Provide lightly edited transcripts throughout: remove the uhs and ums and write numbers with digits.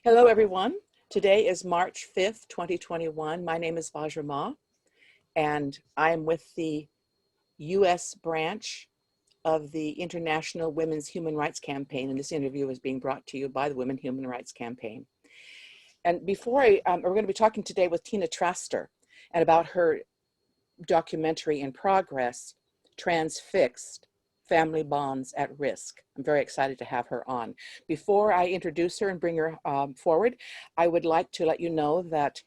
Hello, everyone. Today is March 5th, 2021. My name is Vajra Ma, and I'm with the U.S. branch of the International Women's Human Rights Campaign, and this interview is being brought to you by the Women Human Rights Campaign. And before we're going to be talking today with TinaTraster and about her documentary in progress, Transfixed, Family Bonds at Risk. I'm very excited to have her on. Before I introduce her and bring her forward, I would like to let you know that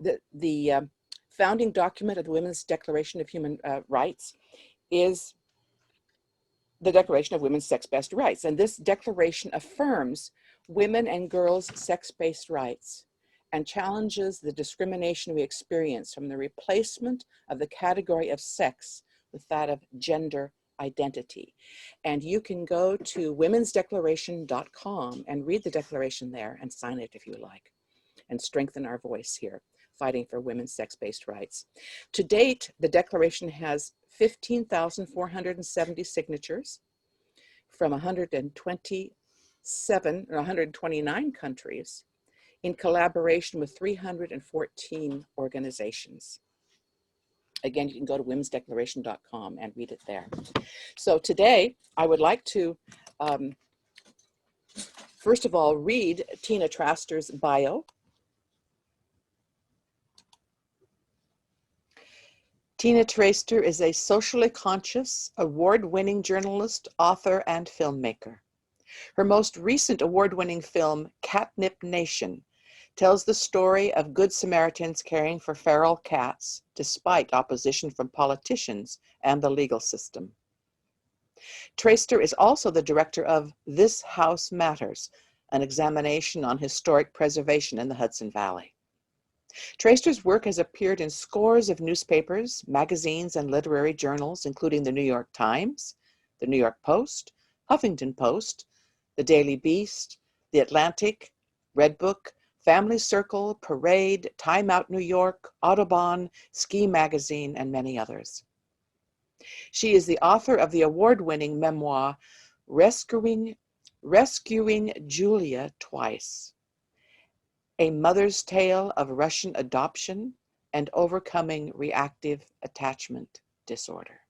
the founding document of the Women's Declaration of Human Rights is the Declaration of Women's Sex-Based Rights. And this declaration affirms women and girls' sex-based rights and challenges the discrimination we experience from the replacement of the category of sex with that of gender identity. And you can go to womensdeclaration.com and read the declaration there and sign it if you like, and strengthen our voice here, fighting for women's sex-based rights. To date, the declaration has 15,470 signatures from 127 or 129 countries in collaboration with 314 organizations. Again, you can go to womensdeclaration.com and read it there. So today, I would like to, first of all, read TinaTraster's bio. TinaTraster is a socially conscious, award-winning journalist, author, and filmmaker. Her most recent award-winning film, Catnip Nation, tells the story of good Samaritans caring for feral cats despite opposition from politicians and the legal system. Traster is also the director of This House Matters, an examination on historic preservation in the Hudson Valley. Traster's work has appeared in scores of newspapers, magazines, and literary journals, including the New York Times, the New York Post, Huffington Post, the Daily Beast, the Atlantic, Redbook, Family Circle, Parade, Time Out New York, Audubon, Ski Magazine, and many others. She is the author of the award-winning memoir, Rescuing Julia Twice, A Mother's Tale of Russian Adoption and Overcoming Reactive Attachment Disorder.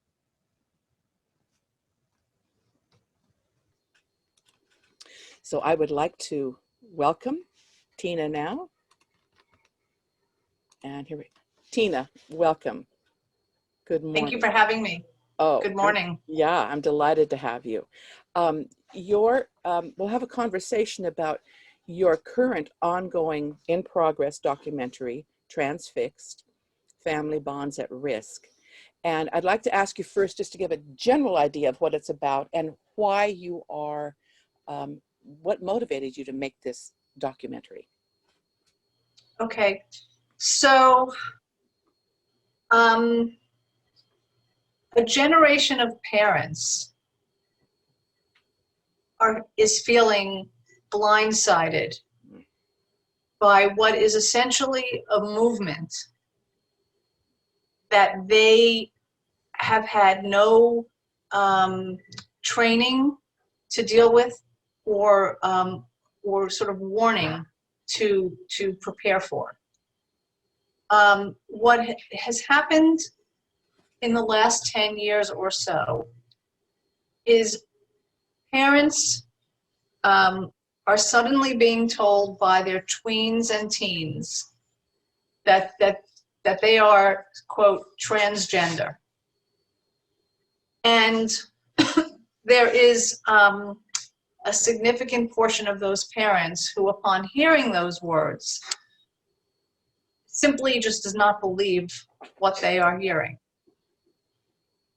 So I would like to welcome Tina now. And here we go. Tina, welcome. Good morning. Thank you for having me. Oh, good morning. I'm delighted to have you. We'll have a conversation about your current ongoing in-progress documentary, Transfixed, Family Bonds at Risk. And I'd like to ask you first just to give a general idea of what it's about and why you are, what motivated you to make this documentary. Okay, so a generation of parents is feeling blindsided by what is essentially a movement that they have had no training to deal with or sort of warning to prepare for. What has happened in the last 10 years or so is parents are suddenly being told by their tweens and teens that they are, quote, transgender. And there is a significant portion of those parents who, upon hearing those words, simply just does not believe what they are hearing.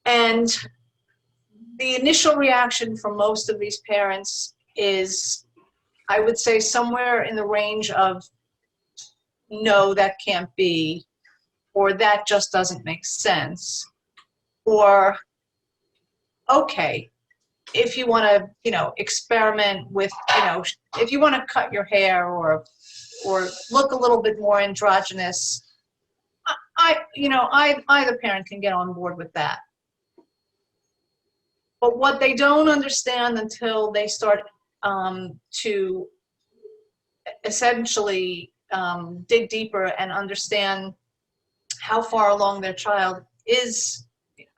And the initial reaction from most of these parents is, I would say, somewhere in the range of, no, that can't be, or that just doesn't make sense, or, okay, if you want to, experiment with, if you want to cut your hair or look a little bit more androgynous, either parent can get on board with that. But what they don't understand until they start to essentially dig deeper and understand how far along their child is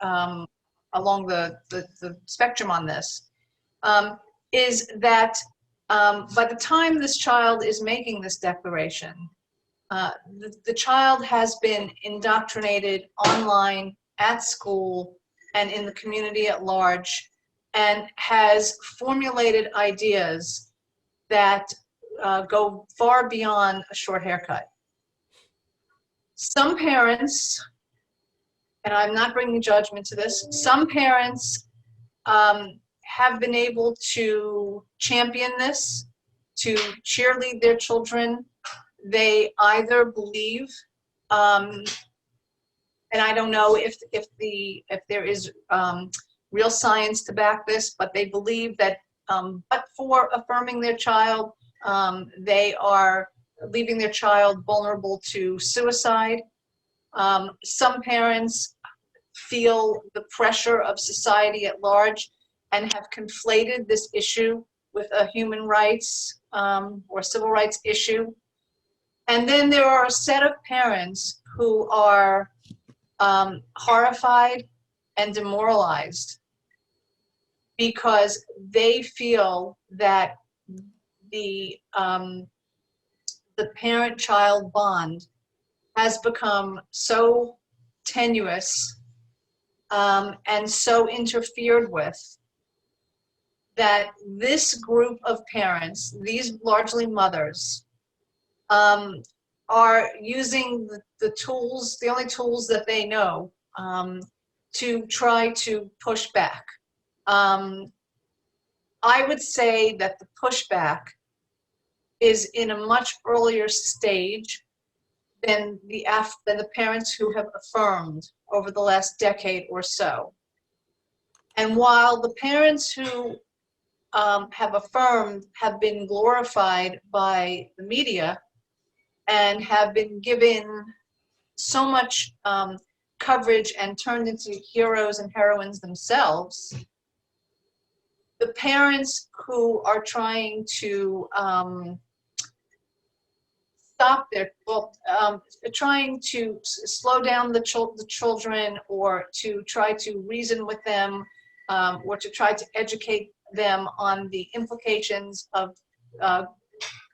along the spectrum on this, is that by the time this child is making this declaration, the child has been indoctrinated online, at school, and in the community at large, and has formulated ideas that go far beyond a short haircut. Some parents, and I'm not bringing judgment to this, some parents have been able to champion this, to cheerlead their children. They either believe, and I don't know if there is real science to back this, but they believe that but for affirming their child, they are leaving their child vulnerable to suicide. Some parents feel the pressure of society at large and have conflated this issue with a human rights or civil rights issue. And then there are a set of parents who are horrified and demoralized because they feel that the parent-child bond has become so tenuous and so interfered with that this group of parents, these largely mothers, are using the tools, the only tools that they know, to try to push back. I would say that the pushback is in a much earlier stage than the parents who have affirmed over the last decade or so. And while the parents who have affirmed have been glorified by the media and have been given so much coverage and turned into heroes and heroines themselves, the parents who are trying to trying to slow down the children, or to try to reason with them, or to try to educate them on the implications of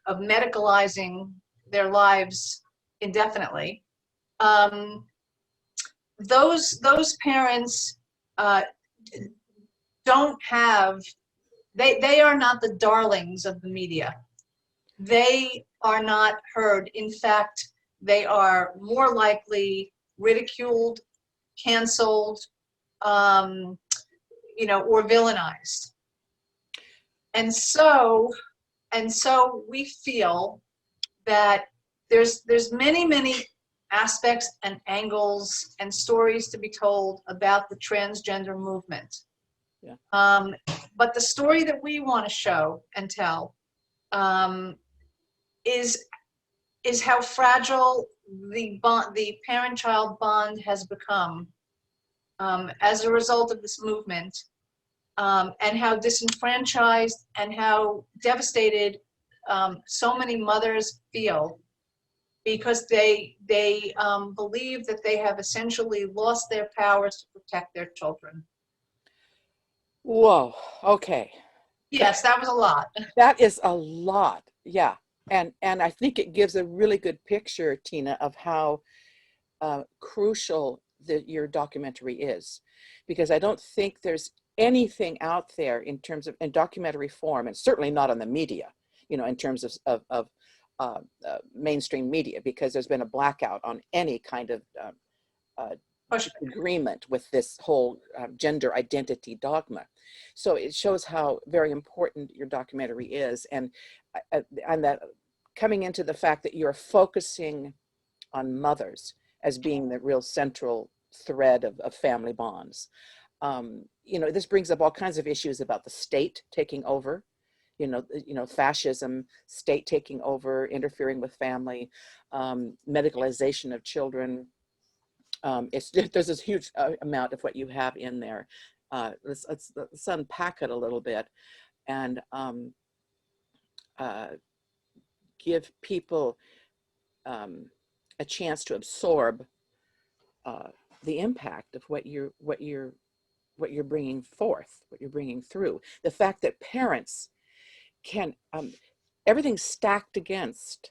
medicalizing their lives indefinitely. Those parents don't have, they are not the darlings of the media. They are not heard. In fact, they are more likely ridiculed, canceled, or villainized. And so we feel that there's many aspects and angles and stories to be told about the transgender movement. Yeah. But the story that we want to show and tell is how fragile the parent-child bond has become as a result of this movement, and how disenfranchised and how devastated so many mothers feel, because they believe that they have essentially lost their powers to protect their children. Whoa, okay. Yes, that was a lot. That is a lot, yeah. And I think it gives a really good picture, Tina, of how crucial your documentary is, because I don't think there's anything out there in terms of in documentary form, and certainly not on the media, in terms of mainstream media, because there's been a blackout on any kind of agreement with this whole gender identity dogma. So it shows how very important your documentary is, and that coming into the fact that you're focusing on mothers as being the real central thread of family bonds. This brings up all kinds of issues about the state taking over, fascism, state taking over, interfering with family, medicalization of children. There's this huge amount of what you have in there. Let's unpack it a little bit and give people a chance to absorb the impact of what you're bringing forth, what you're bringing through. The fact that parents can, everything's stacked against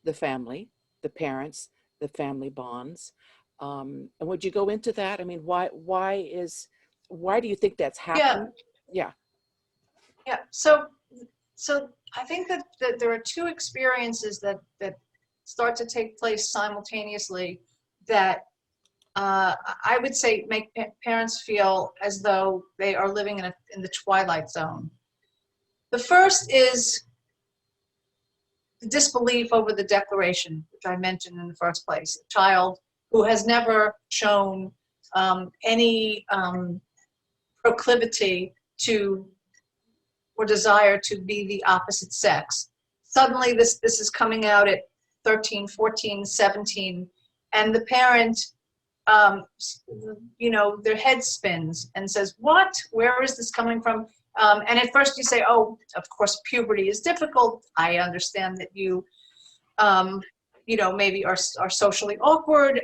the family, the parents, the family bonds. And would you go into that? I mean, why do you think that's happening? Yeah. Yeah. So I think that there are two experiences that start to take place simultaneously that I would say make parents feel as though they are living in the twilight zone. The first is the disbelief over the declaration, which I mentioned in the first place. A child who has never shown any proclivity to or desire to be the opposite sex. Suddenly this is coming out at 13, 14, 17, and the parent, their head spins and says, what? Where is this coming from? And at first you say, oh, of course, puberty is difficult. I understand that you, maybe are socially awkward.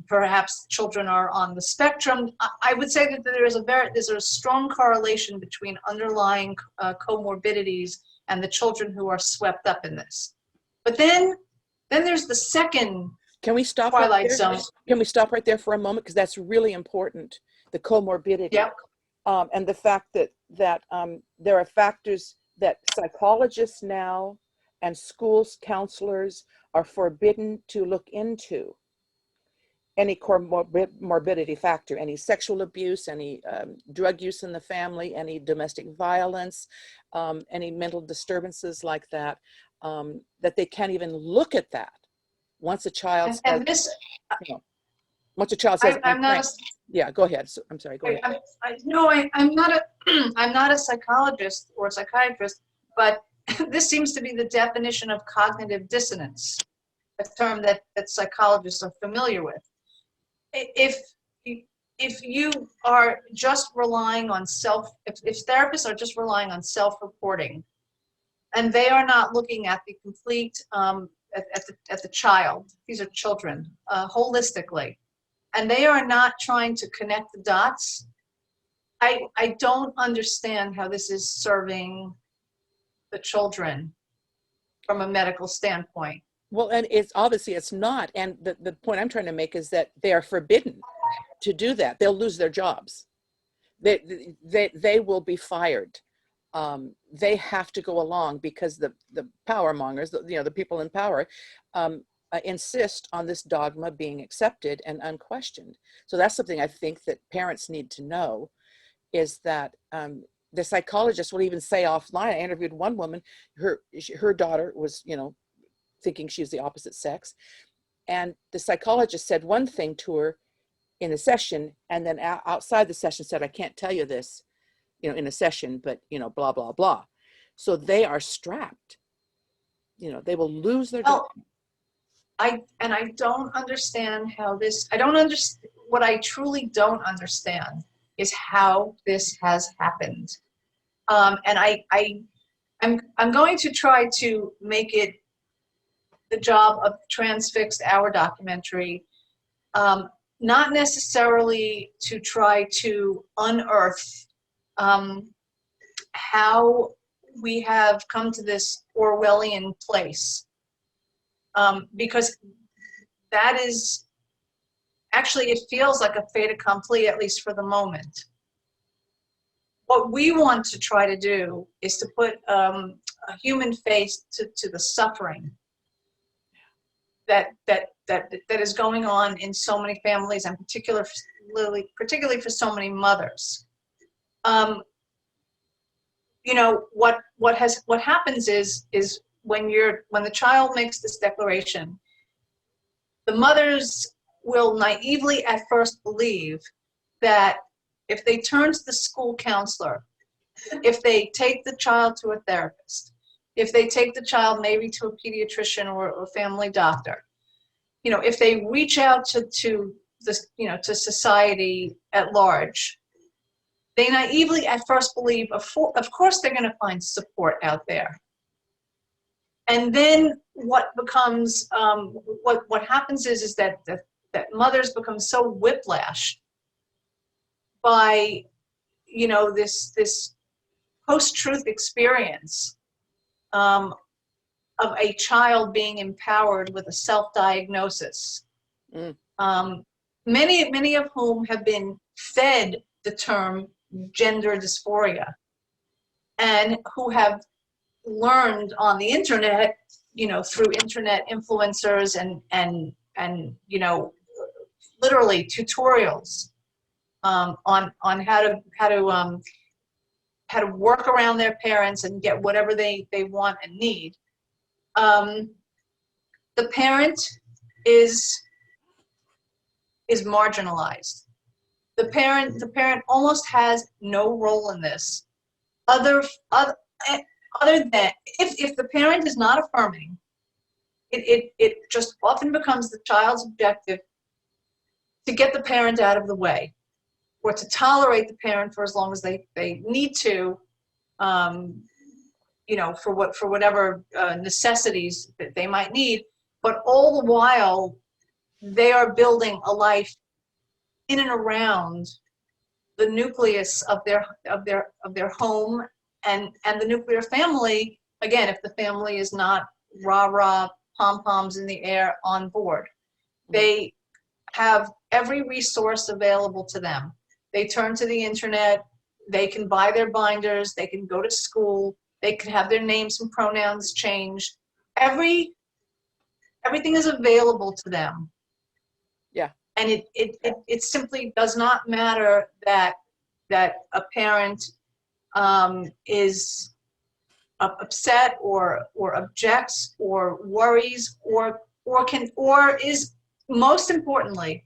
Perhaps children are on the spectrum. I would say that there's a strong correlation between underlying comorbidities and the children who are swept up in this. But then there's the second Can we stop twilight right there? zone. Can we stop right there for a moment? Because that's really important, the comorbidity. Yep. And the fact that there are factors that psychologists now and schools counselors are forbidden to look into. Any comorbidity factor, any sexual abuse, any drug use in the family, any domestic violence, any mental disturbances like that, that they can't even look at that once a child once a child says, yeah, go ahead. So, I'm sorry, go ahead. I'm not a psychologist or a psychiatrist, but this seems to be the definition of cognitive dissonance, a term that psychologists are familiar with. If you are just relying on if therapists are just relying on self-reporting, and they are not looking at the complete, at the child, these are children, holistically, and they are not trying to connect the dots, I don't understand how this is serving the children from a medical standpoint. Well, and it's obviously it's not. And the point I'm trying to make is that they are forbidden to do that. They'll lose their jobs. They will be fired. They have to go along because the power mongers, the people in power, insist on this dogma being accepted and unquestioned. So that's something I think that parents need to know, is that the psychologist will even say offline. I interviewed one woman, her daughter was, thinking she was the opposite sex. And the psychologist said one thing to her in the session, and then outside the session said, I can't tell you this, in a session, but, blah, blah, blah. So they are strapped. They will lose their job. I don't understand how this, what I truly don't understand is how this has happened. And I'm going to try to make it the job of TRANSFIXED, our documentary, not necessarily to try to unearth how we have come to this Orwellian place, because that is actually, it feels like a fait accompli, at least for the moment. What we want to try to do is to put a human face to the suffering that is going on in so many families, and particularly for so many mothers. What happens is when the child makes this declaration, the mothers will naively at first believe that if they turn to the school counselor, if they take the child to a therapist, if they take the child maybe to a pediatrician or a family doctor, if they reach out to to society at large, they naively at first believe, of course they're going to find support out there. And then what becomes, what happens is that mothers become so whiplashed by, you know, this post-truth experience of a child being empowered with a self-diagnosis. Many of whom have been fed the term gender dysphoria, and who have learned on the internet, you know, through internet influencers and you know, literally tutorials on how to work around their parents and get whatever they want and need. The parent is marginalized. The parent almost has no role in this, other than if the parent is not affirming, it just often becomes the child's objective to get the parent out of the way, or to tolerate the parent for as long as they need to, you know, for whatever necessities that they might need. But all the while, they are building a life in and around the nucleus of their home and the nuclear family. Again, if the family is not rah-rah, pom-poms in the air on board, they have every resource available to them. They turn to the internet, they can buy their binders, they can go to school, they can have their names and pronouns changed. Everything is available to them. Yeah. And it simply does not matter that a parent is upset or objects or worries or is, most importantly,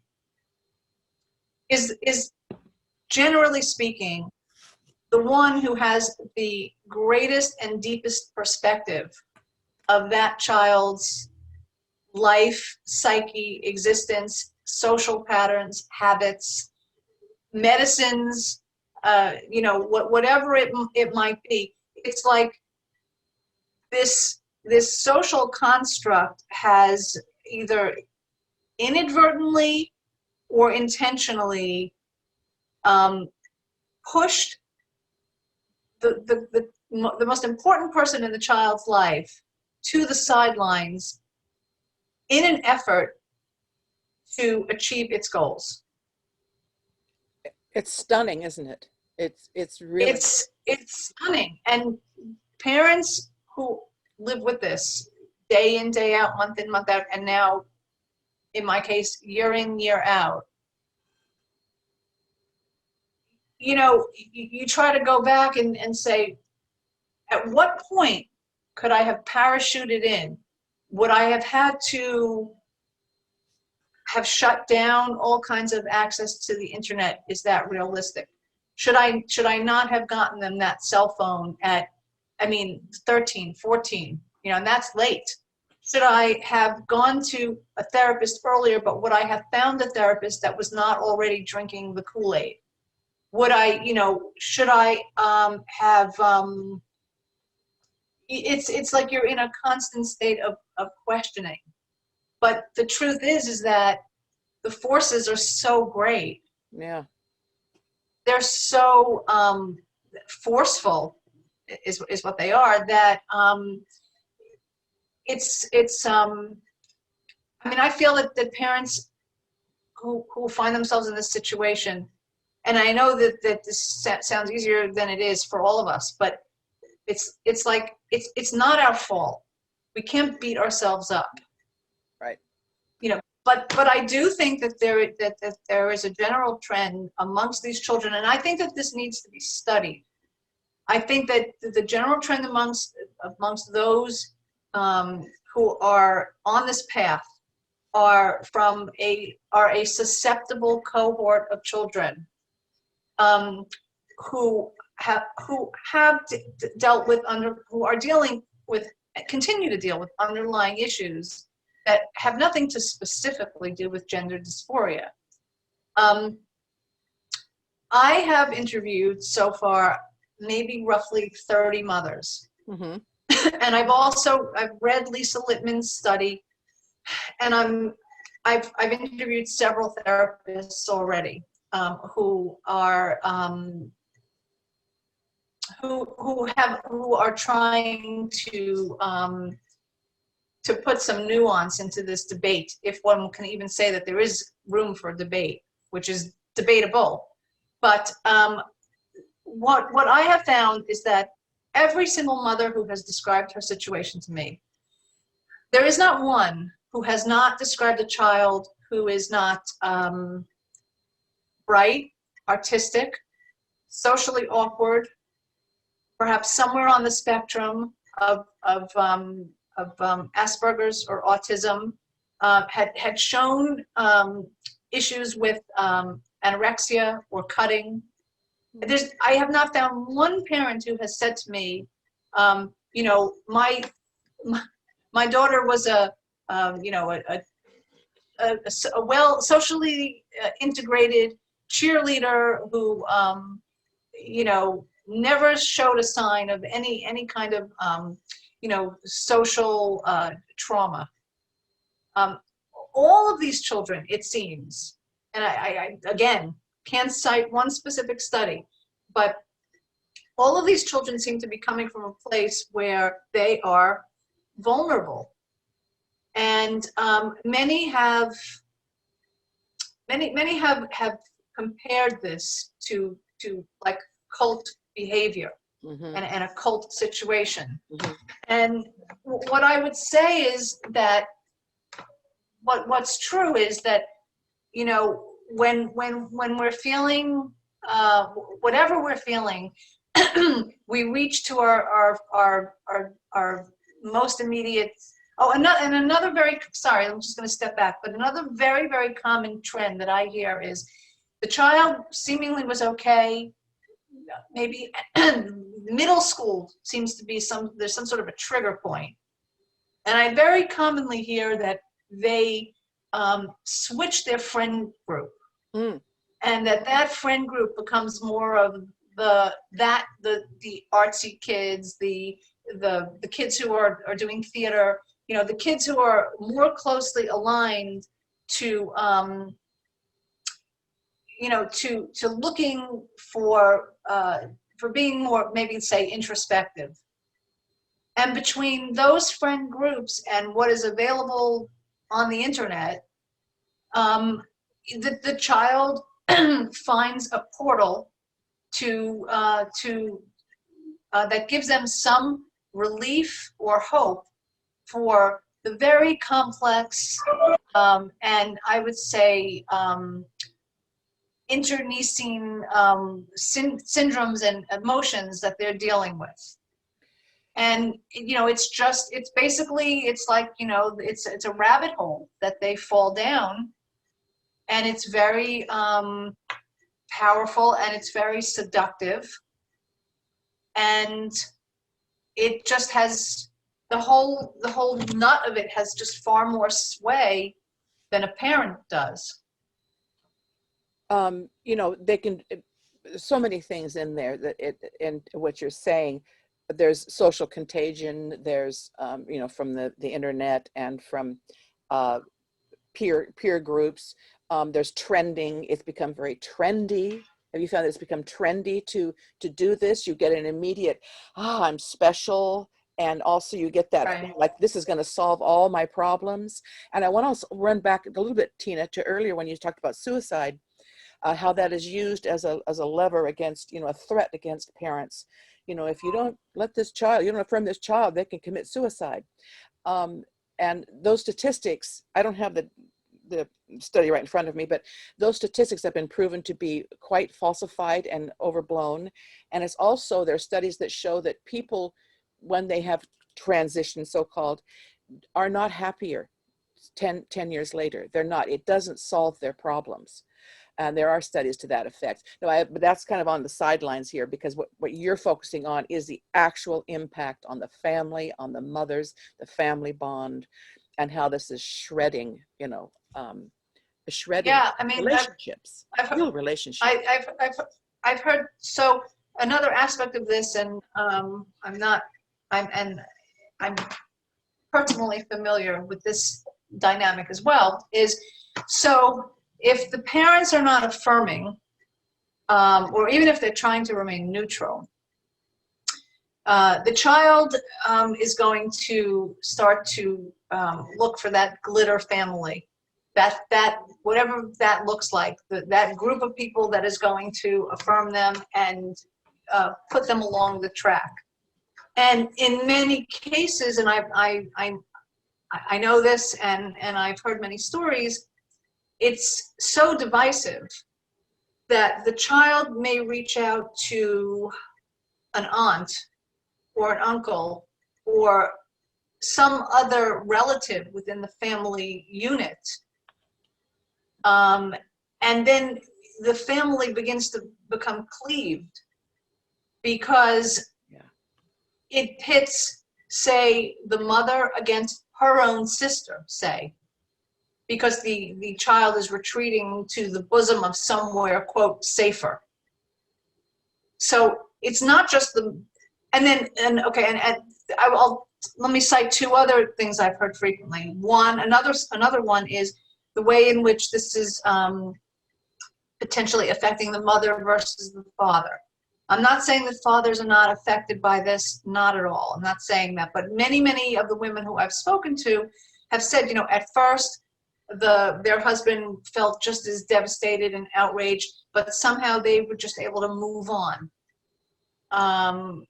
is generally speaking the one who has the greatest and deepest perspective of that child's life, psyche, existence, social patterns, habits, medicines, you know, whatever it might be. It's like this social construct has either inadvertently or intentionally pushed the most important person in the child's life to the sidelines in an effort to achieve its goals. It's stunning, isn't it? It's really, it's stunning. And parents who live with this day in, day out, month in, month out, and now in my case, year in, year out, you know, you try to go back and say, at what point could I have parachuted in? Would I have had to have shut down all kinds of access to the internet? Is that realistic? Should I not have gotten them that cell phone at, I mean, 13, 14, you know, and that's late. Should I have gone to a therapist earlier, but would I have found a therapist that was not already drinking the Kool-Aid? Would I, you know, should I have, it's like you're in a constant state of questioning. But the truth is that the forces are so great. yeah. They're so forceful, is what they are, that it's I mean, I feel that parents who find themselves in this situation, and I know that this sounds easier than it is for all of us, but it's like it's not our fault. We can't beat ourselves up. Right. You know, but I do think that there is a general trend amongst these children, and I think that this needs to be studied. I think that the general trend amongst those who are on this path are a susceptible cohort of children who have dealt with who are dealing with, continue to deal with underlying issues that have nothing to specifically do with gender dysphoria. I have interviewed so far maybe roughly 30 mothers. Mm-hmm. And I've read Lisa Littman's study, and I've interviewed several therapists already, who are who are trying to put some nuance into this debate, if one can even say that there is room for debate, which is debatable. But what I have found is that every single mother who has described her situation to me, there is not one who has not described a child who is not bright, artistic, socially awkward, perhaps somewhere on the spectrum of Asperger's or autism, had shown issues with anorexia or cutting. I have not found one parent who has said to me, you know, my daughter was a well socially integrated cheerleader who you know, never showed a sign of any kind of you know, social trauma. All of these children, it seems, and I again can't cite one specific study, but all of these children seem to be coming from a place where they are vulnerable, and many have compared this to like cult behavior. Mm-hmm. And a cult situation. Mm-hmm. And what I would say is that what's true is that, you know, when we're feeling whatever we're feeling, we reach to our most immediate. Oh, another very, sorry, I'm just going to step back, but another very, very common trend that I hear is the child seemingly was okay. Maybe middle school seems to be there's some sort of a trigger point. And I very commonly hear that they switch their friend group. Mm. And that friend group becomes more of the artsy kids, the kids who are doing theater, you know, the kids who are more closely aligned to you know, to looking for being more, maybe say, introspective. And between those friend groups and what is available on the internet, the child finds a portal to that gives them some relief or hope for the very complex and I would say internecine syndromes and emotions that they're dealing with. And, you know, it's basically, it's like, you know, it's a rabbit hole that they fall down, and it's very powerful, and it's very seductive. And it just has, the whole nut of it has just far more sway than a parent does. You know, they can, so many things in there that and what you're saying, there's social contagion, there's, you know, from the internet and from peer groups, there's trending. It's become very trendy. Have you found that it's become trendy to do this? You get an immediate, I'm special. And also you get that, right, like, this is going to solve all my problems. And I want to run back a little bit, Tina, to earlier when you talked about suicide. How that is used as a lever against, you know, a threat against parents. You know, if you don't let this child, you don't affirm this child, they can commit suicide. And those statistics, I don't have the study right in front of me, but those statistics have been proven to be quite falsified and overblown. And it's also, there are studies that show that people, when they have transitioned, so-called, are not happier 10 years later. They're not. It doesn't solve their problems. And there are studies to that effect. No, but that's kind of on the sidelines here, because what you're focusing on is the actual impact on the family, on the mothers, the family bond, and how this is shredding, you know, shredding, yeah, I mean, relationships, real relationships. I've heard, so another aspect of this, and I'm personally familiar with this dynamic as well, is so if the parents are not affirming, or even if they're trying to remain neutral, the child is going to start to look for that glitter family, that whatever that looks like, that group of people that is going to affirm them and put them along the track. And in many cases, and I know this, and I've heard many stories, it's so divisive that the child may reach out to an aunt or an uncle or some other relative within the family unit. And then the family begins to become cleaved because it pits, say, the mother against her own sister, say, because the child is retreating to the bosom of somewhere, quote, safer. So it's not just the, and let me cite two other things I've heard frequently. Another one is the way in which this is potentially affecting the mother versus the father. I'm not saying that fathers are not affected by this, not at all. I'm not saying that, but many of the women who I've spoken to have said, at first their husband felt just as devastated and outraged, but somehow they were just able to move on, and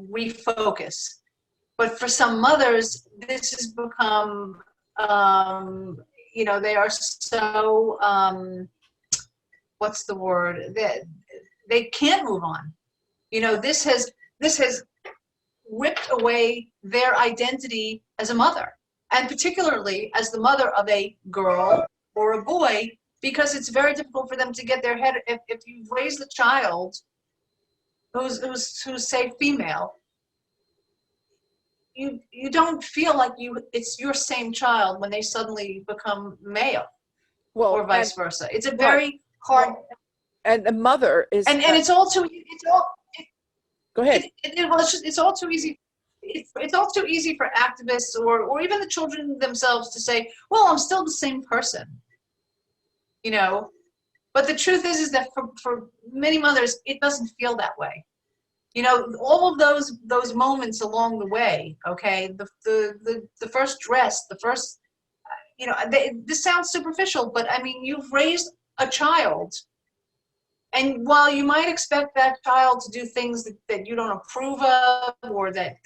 refocus. But for some mothers, this has become, they are so, what's the word? They can't move on. This has ripped away their identity as a mother, and particularly as the mother of a girl or a boy, because it's very difficult for them to get their head, if you've raised a child who's say female, you don't feel like it's your same child when they suddenly become male, or vice versa. It's a very hard. And a mother is, and it's all too. Go ahead. It's all too easy. It's all too easy for activists or even the children themselves to say, "Well, I'm still the same person," But the truth is that for many mothers, it doesn't feel that way. All of those moments along the way. Okay, the first dress, the first, this sounds superficial, but I mean, you've raised a child. And while you might expect that child to do things that you don't approve of, or that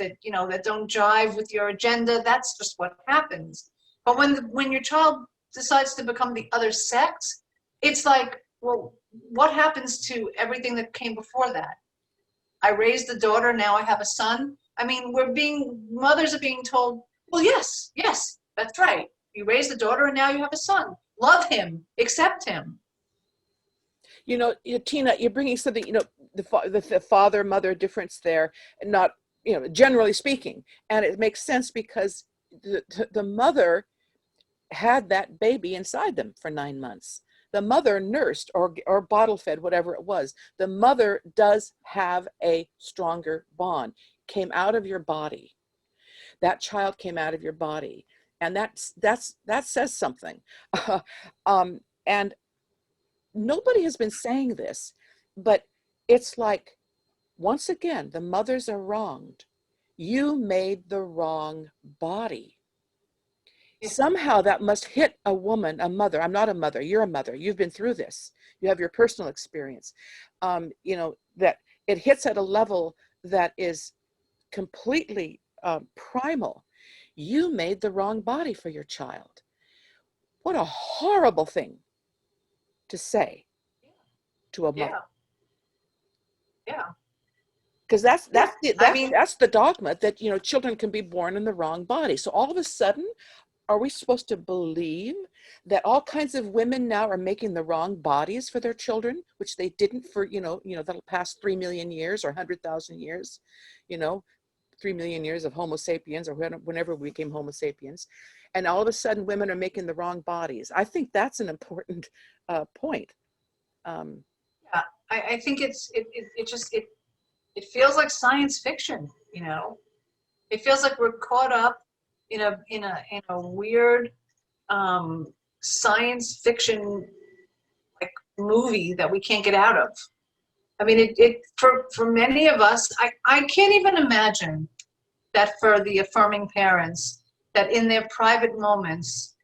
don't jive with your agenda, that's just what happens. But when your child decides to become the other sex, it's like, well, what happens to everything that came before that? I raised a daughter, now I have a son. I mean, mothers are being told, well, yes, that's right. You raised a daughter and now you have a son. Love him, accept him. Tina, you're bringing something, the father-mother difference there, and not, generally speaking. And it makes sense because the mother had that baby inside them for 9 months. The mother nursed or bottle fed, whatever it was. The mother does have a stronger bond. Came out of your body. That child came out of your body. And that says something. And nobody has been saying this, but it's like, once again, the mothers are wronged. You made the wrong body. Somehow that must hit a woman, a mother. I'm not a mother. You're a mother. You've been through this. You have your personal experience. That it hits at a level that is completely primal. You made the wrong body for your child. What a horrible thing to say to a mother. Yeah. Because that's the dogma that children can be born in the wrong body. So all of a sudden, are we supposed to believe that all kinds of women now are making the wrong bodies for their children, which they didn't for the past 3 million years or 100,000 years, 3 million years of Homo sapiens, or whenever we became Homo sapiens, and all of a sudden women are making the wrong bodies? I think that's an important point. Yeah, I think it feels like science fiction, It feels like we're caught up in a weird science fiction like movie that we can't get out of. I mean, for many of us, I can't even imagine that for the affirming parents, that in their private moments,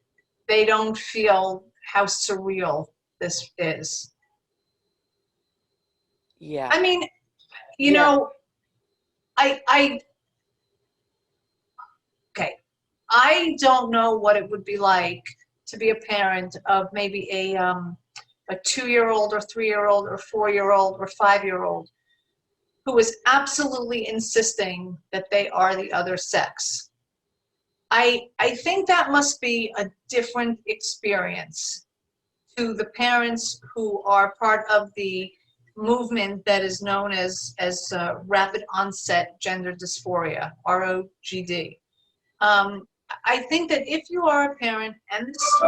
they don't feel how surreal this is. Yeah. I mean, you Yeah. know, I okay, I don't know what it would be like to be a parent of maybe a 2-year-old or 3-year-old or 4-year-old or 5-year-old who is absolutely insisting that they are the other sex. I think that must be a different experience to the parents who are part of the movement that is known as rapid onset gender dysphoria, ROGD. I think that if you are a parent and this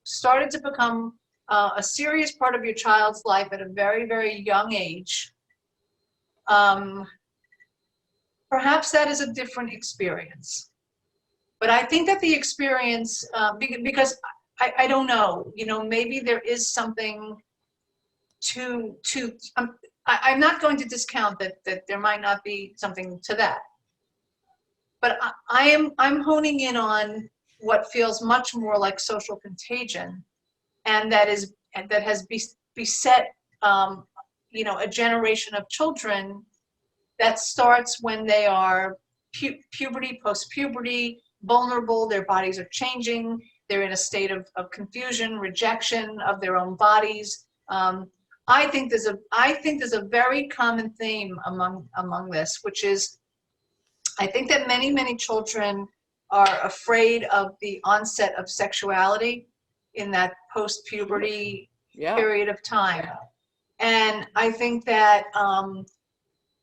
started to become a serious part of your child's life at a very, very young age, perhaps that is a different experience. But I think that the experience, because I don't know, maybe there is something I'm not going to discount that there might not be something to that. But I'm honing in on what feels much more like social contagion, and that has beset a generation of children that starts when they are puberty, post-puberty, vulnerable, their bodies are changing, they're in a state of confusion, rejection of their own bodies. I think there's a very common theme among this, which is I think that many children are afraid of the onset of sexuality in that post-puberty period of time. And I think that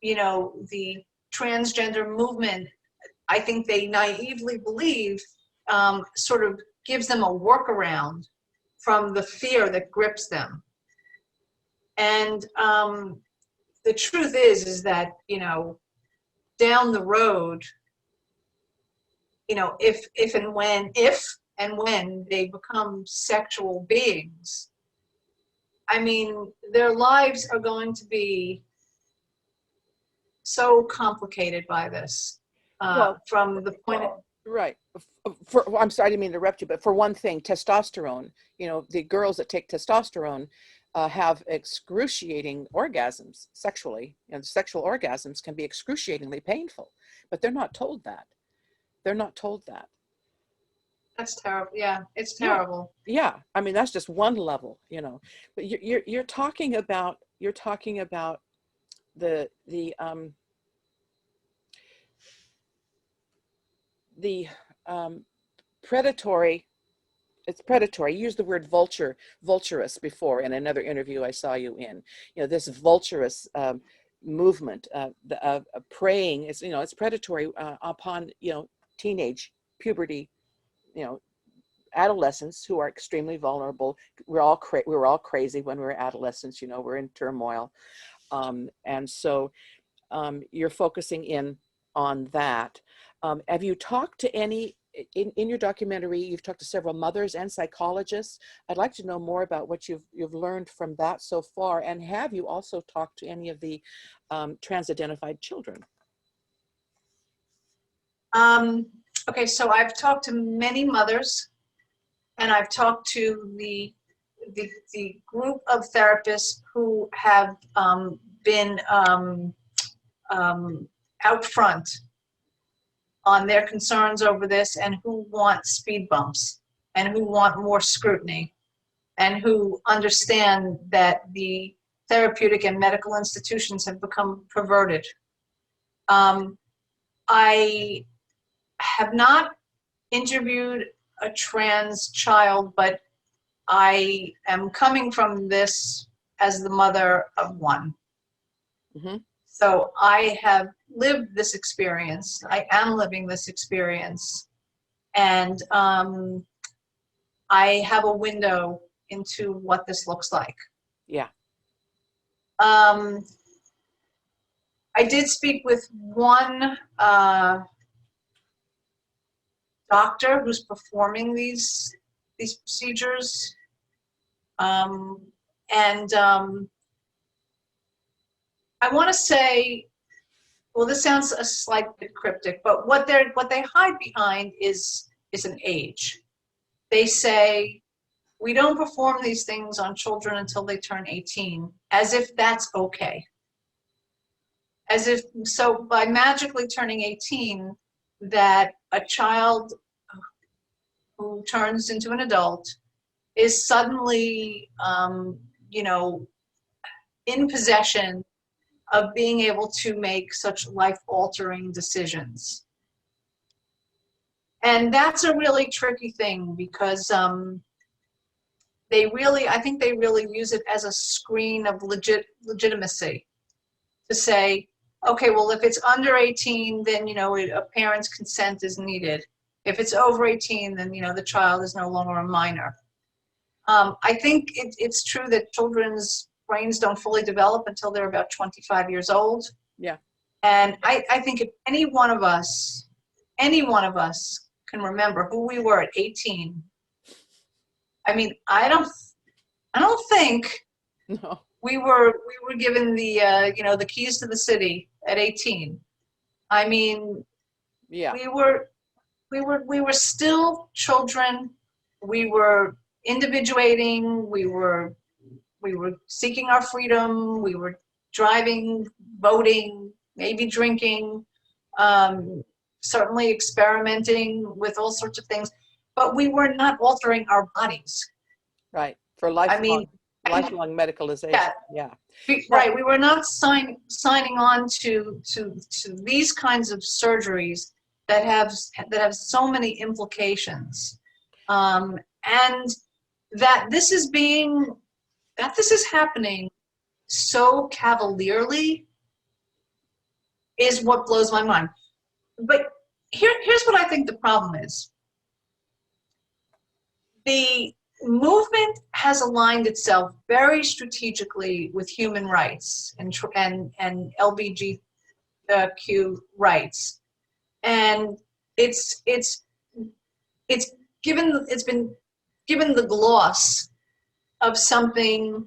the transgender movement, I think they naively believe sort of gives them a workaround from the fear that grips them. And the truth is that, down the road, if and when they become sexual beings, I mean, their lives are going to be so complicated by this. From the point of right. I'm sorry, I didn't mean to interrupt you, but for one thing, testosterone, the girls that take testosterone have excruciating orgasms sexually, and sexual orgasms can be excruciatingly painful, but they're not told that. They're not told that. That's terrible. Yeah, it's terrible. Yeah. I mean, that's just one level, but you're talking about the predatory. It's predatory. You used the word vulturous before in another interview I saw you in. This vulturous movement of preying. It's predatory upon teenage, puberty, adolescents who are extremely vulnerable. We were all crazy when we were adolescents. We're in turmoil, and so you're focusing in on that. Have you talked to any? In your documentary, you've talked to several mothers and psychologists. I'd like to know more about what you've learned from that so far. And have you also talked to any of the trans-identified children? Okay, so I've talked to many mothers, and I've talked to the group of therapists who have been out front on their concerns over this, and who want speed bumps, and who want more scrutiny, and who understand that the therapeutic and medical institutions have become perverted. I have not interviewed a trans child, but I am coming from this as the mother of one. Mm-hmm. So I have lived this experience. I am living this experience. And I have a window into what this looks like. Yeah. I did speak with one doctor who's performing these procedures. I want to say, well, this sounds a slight bit cryptic, but what they hide behind is an age. They say, we don't perform these things on children until they turn 18, as if that's okay. As if, so by magically turning 18, that a child who turns into an adult is suddenly, you know, in possession of being able to make such life-altering decisions. And that's a really tricky thing because I think they really use it as a screen of legitimacy to say, okay, well, if it's under 18, then, you know, a parent's consent is needed. If it's over 18, then, you know, the child is no longer a minor. I think it's true that children's brains don't fully develop until they're about 25 years old. Yeah. And I think if any one of us can remember who we were at 18, I mean, I don't think No. we were given the you know, the keys to the city at 18. I mean, Yeah. we were still children. We were individuating. We were seeking our freedom. We were driving, voting, maybe drinking, certainly experimenting with all sorts of things, but we were not altering our bodies. Right. For lifelong, I mean, lifelong medicalization. Yeah. Yeah. Right. We were not signing on to these kinds of surgeries that have so many implications, and that this is happening so cavalierly is what blows my mind. But here's what I think the problem is. The movement has aligned itself very strategically with human rights and LGBTQ rights, and it's been given the gloss of something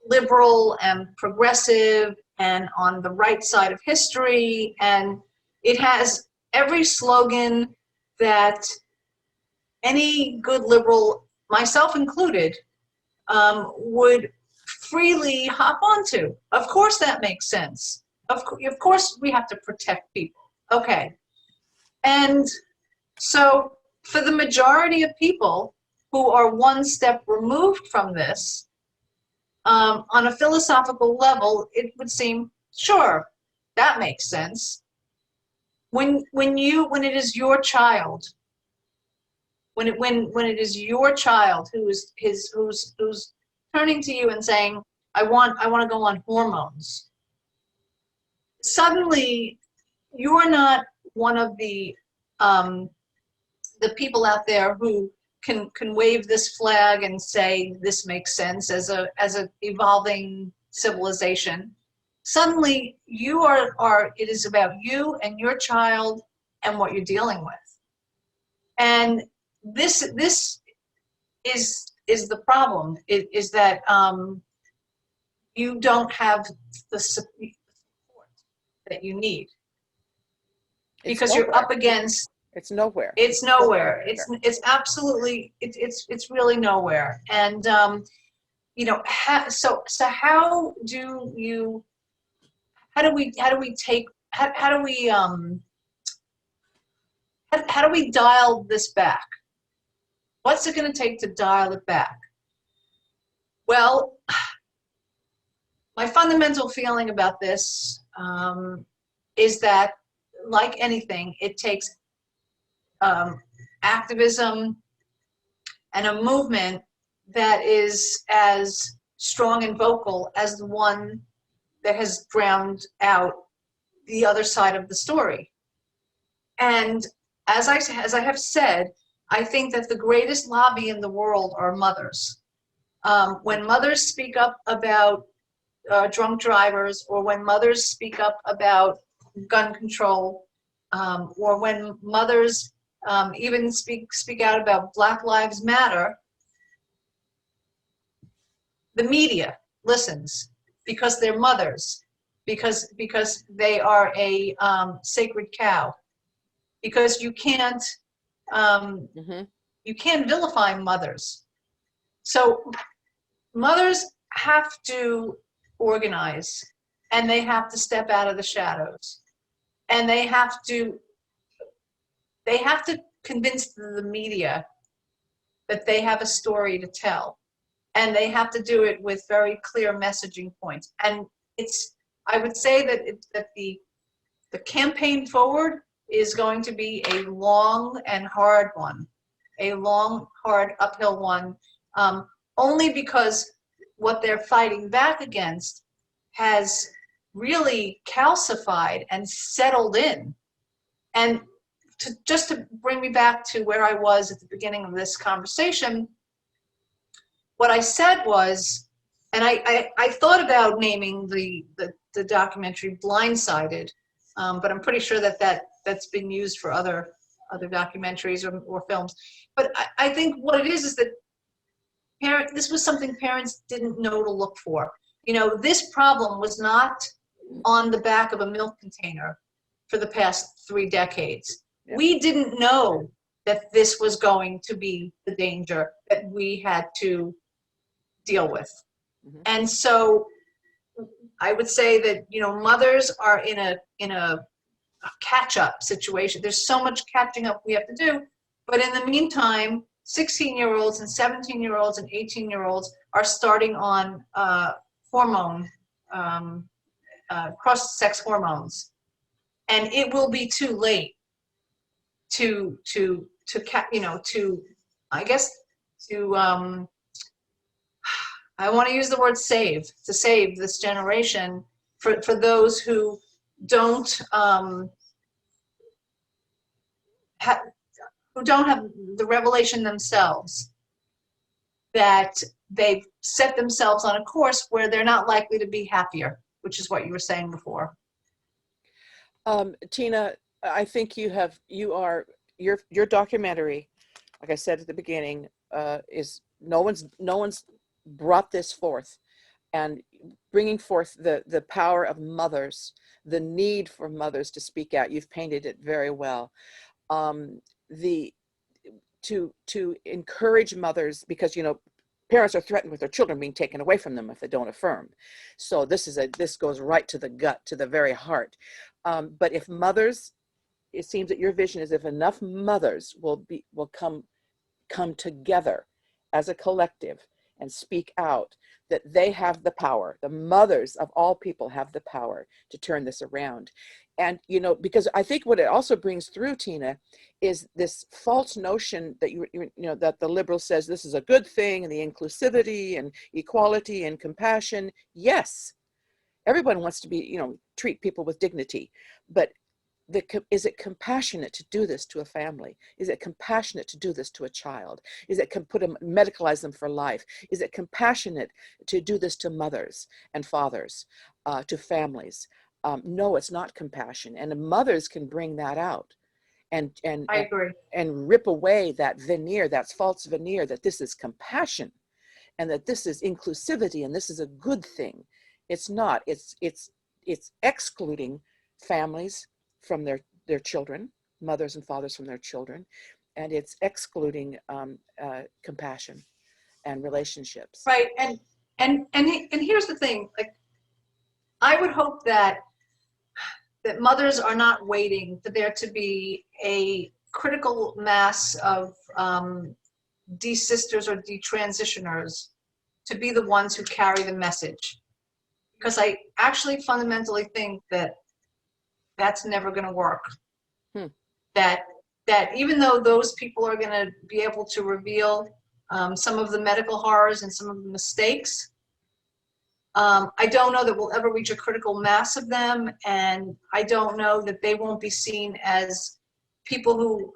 liberal and progressive and on the right side of history, and it has every slogan that any good liberal, myself included, would freely hop onto. Of course that makes sense. Of course we have to protect people. Okay. And so for the majority of people who are one step removed from this, on a philosophical level, it would seem, sure, that makes sense. When it is your child, when it is your child who's turning to you and saying, I want to go on hormones, suddenly you're not one of the people out there who can wave this flag and say this makes sense as a evolving civilization. Suddenly you are it is about you and your child and what you're dealing with. And this is the problem, is that you don't have the support that you need, because you're up against. It's nowhere. It's nowhere. It's absolutely, it's really nowhere. And you know, so how do we dial this back? What's it going to take to dial it back? Well, my fundamental feeling about this is that, like anything, it takes activism and a movement that is as strong and vocal as the one that has drowned out the other side of the story. And as I have said, I think that the greatest lobby in the world are mothers. When mothers speak up about drunk drivers, or when mothers speak up about gun control, or when mothers even speak out about Black Lives Matter, the media listens because they're mothers, because they are a sacred cow, because you can't you can't vilify mothers. So mothers have to organize, and they have to step out of the shadows, and they have to convince the media that they have a story to tell, and they have to do it with very clear messaging points. And I would say that the campaign forward is going to be a long and hard one, a long, hard uphill one, only because what they're fighting back against has really calcified and settled in. And just to bring me back to where I was at the beginning of this conversation, what I said was, and I thought about naming the documentary Blindsided, but I'm pretty sure that's been used for other documentaries or films. But I think what it is that this was something parents didn't know to look for. You know, this problem was not on the back of a milk container for the past 3 decades. Yep. We didn't know that this was going to be the danger that we had to deal with. Mm-hmm. And so I would say that, you know, mothers are in a catch-up situation. There's so much catching up we have to do. But in the meantime, 16-year-olds and 17-year-olds and 18-year-olds are starting on hormone, cross-sex hormones. And it will be too late to I want to use the word save this generation for those who don't have the revelation themselves, that they've set themselves on a course where they're not likely to be happier, which is what you were saying before. Tina, I think your documentary, like I said at the beginning, is no one's brought this forth, and bringing forth the power of mothers, the need for mothers to speak out. You've painted it very well. To encourage mothers, because, you know, parents are threatened with their children being taken away from them if they don't affirm. So this goes right to the gut, to the very heart. But if mothers, it seems that your vision is if enough mothers will come together as a collective and speak out, that they have the power. The mothers of all people have the power to turn this around. And, you know, because I think what it also brings through, Tina, is this false notion that you know, that the liberal says this is a good thing, and the inclusivity and equality and compassion. Yes, everyone wants to be, you know, treat people with dignity, but is it compassionate to do this to a family? Is it compassionate to do this to a child? Is it medicalize them for life? Is it compassionate to do this to mothers and fathers, to families? No, it's not compassion. And the mothers can bring that out and I agree. And rip away that veneer, that false veneer, that this is compassion and that this is inclusivity and this is a good thing. It's not. It's excluding families from their children, mothers and fathers from their children, and it's excluding compassion and relationships. Right, and here's the thing. Like, I would hope that mothers are not waiting for there to be a critical mass of de-sisters or de-transitioners to be the ones who carry the message, because I actually fundamentally think that that's never going to work. That even though those people are going to be able to reveal some of the medical horrors and some of the mistakes, I don't know that we'll ever reach a critical mass of them, and I don't know that they won't be seen as people who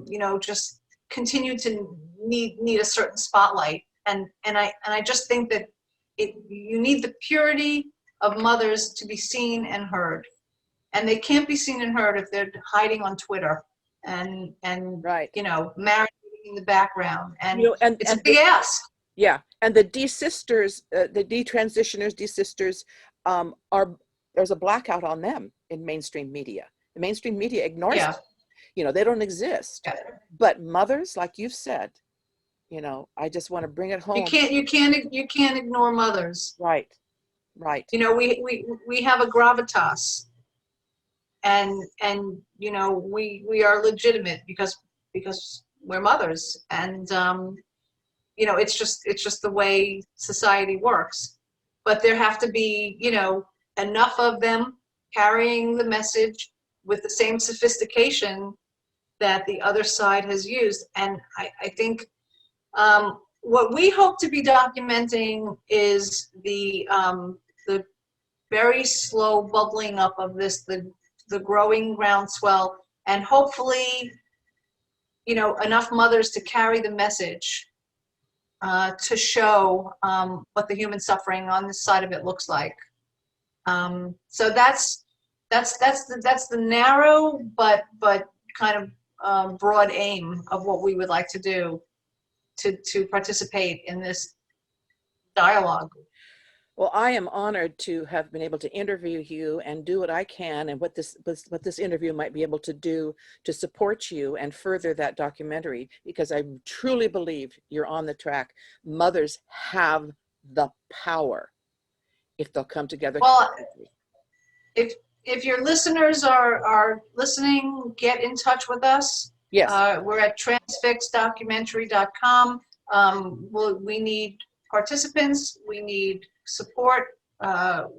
you know, just continue to need a certain spotlight. And I just think that you need the purity of mothers to be seen and heard. And they can't be seen and heard if they're hiding on Twitter and Right. marinating in the background, and You know, it's a big ask. yeah, and the desisters, the detransitioners, desisters, are there's a blackout on them in mainstream media. The mainstream media ignores Yeah, them. They don't exist. yeah. But mothers, like you've said, I just want to bring it You home. can't ignore mothers. Right, right. We have a gravitas, and we are legitimate because we're mothers, and it's just the way society works. But there have to be enough of them carrying the message with the same sophistication that the other side has used. And I think what we hope to be documenting is the very slow bubbling up of this, the growing groundswell, and hopefully, enough mothers to carry the message, to show what the human suffering on this side of it looks like. So that's the narrow but kind of broad aim of what we would like to do to participate in this dialogue. Well, I am honored to have been able to interview you and do what I can, and what this interview might be able to do to support you and further that documentary, because I truly believe you're on the track. Mothers have the power if they'll come together. Well, if your listeners are listening, get in touch with us. Yes. We're at transfixeddocumentary.com. We need participants. We need support.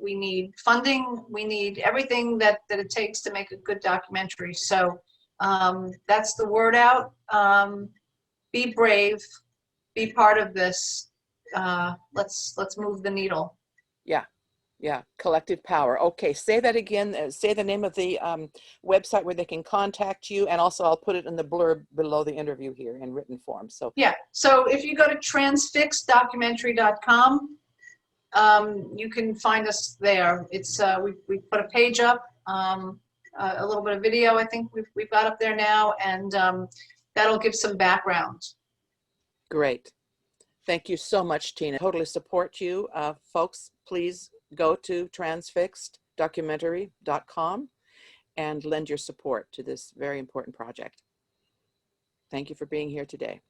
We need funding. We need everything that it takes to make a good documentary. So that's the word out. Be brave. Be part of this. Let's move the needle. Yeah, collective power. Okay, say that again. Say the name of the website where they can contact you, and also I'll put it in the blurb below the interview here in written form. So yeah, so if you go to transfixeddocumentary.com, you can find us there. It's we put a page up, a little bit of video. I think we've got up there now, and that'll give some background. great. Thank you so much, Tina. Totally support you. Folks, please go to transfixeddocumentary.com and lend your support to this very important project. Thank you for being here today.